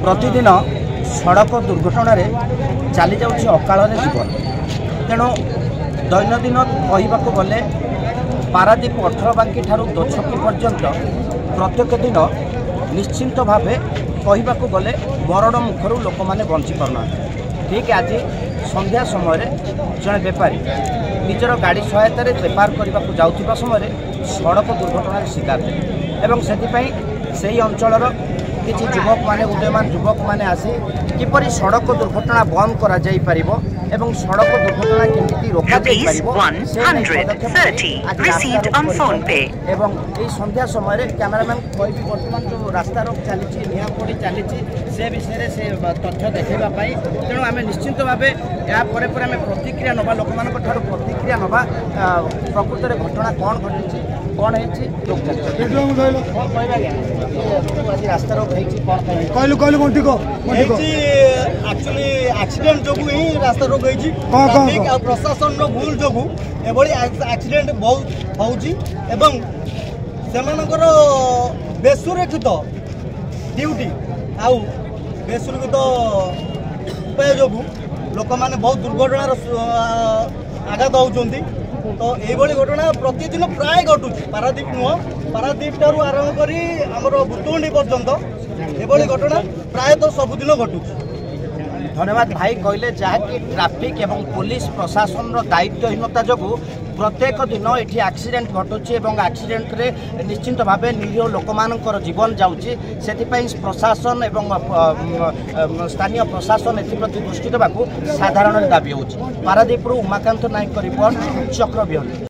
प्रतिदिन सड़क दुर्घटन चली जाऊँगी अकाल जीवन तेणु दैनंदिन कहवाक गले पारादीप 18 बांकी ठारू दोछकी पर्यंत प्रत्येक दिन निश्चिंत भाव कहवाक गले मरण मुखर लोक मैंने बंची पारना। ठीक आज संध्या समय जड़े बेपारी निजर गाड़ी सहायतार बेपार करने को जाऊा समय सड़क दुर्घटन शिकार एवं से अंचल किसी युवक माने उदयमान युवक माने आसी किपरि सड़क दुर्घटना बंद करा जाई परिबो एवं सड़क दुर्घटना केमिति रोका जाई परिबो एवं এই संध्या समय कैमरामैन कोई वर्तमान जो रास्ता रोक चली निया पड़ी चली से विषय से तथ्य देखा तेणु आम निश्चित भाव या प्रतिक्रिया नवा लोक मान प्रतिक्रिया नवा प्रकृत में घटना कौन घटी कौन है रास्ता रोक कहलु कहलु एक्चुअली एक्सीडेंट जो ही रास्ता रोक प्रशासन भूल जो एक्सीडेंट बहुत होउची सेमानकर बेसुरक्षित ड्यूटी आउ बेसुरक्षित उपाय जो लोक मैंने बहुत दुर्घटनार आघात होती तो यही घटना प्रतिदिन प्राय घटुची पारादीप नुह पारादीप ठारू आरंभ करी आमर बुतुंडी पर्यंत एभली घटना प्रायतः सबुदिन घटुची। धन्यवाद भाई कहले जहाँकि ट्राफिक एवं पुलिस प्रशासन दायित्वहीनता जो प्रत्येक दिन ये एक्सीडेंट घटुची एक्सीडेंट रे निश्चिंत भाव निरीह लोक मानकर जीवन जाऊँगी से प्रशासन एवं स्थानीय प्रशासन एप्रति दृष्टि देवाक साधारण दाबी होची। पारादीप उमाकांत नायक रिपोर्ट चक्रव्यूह।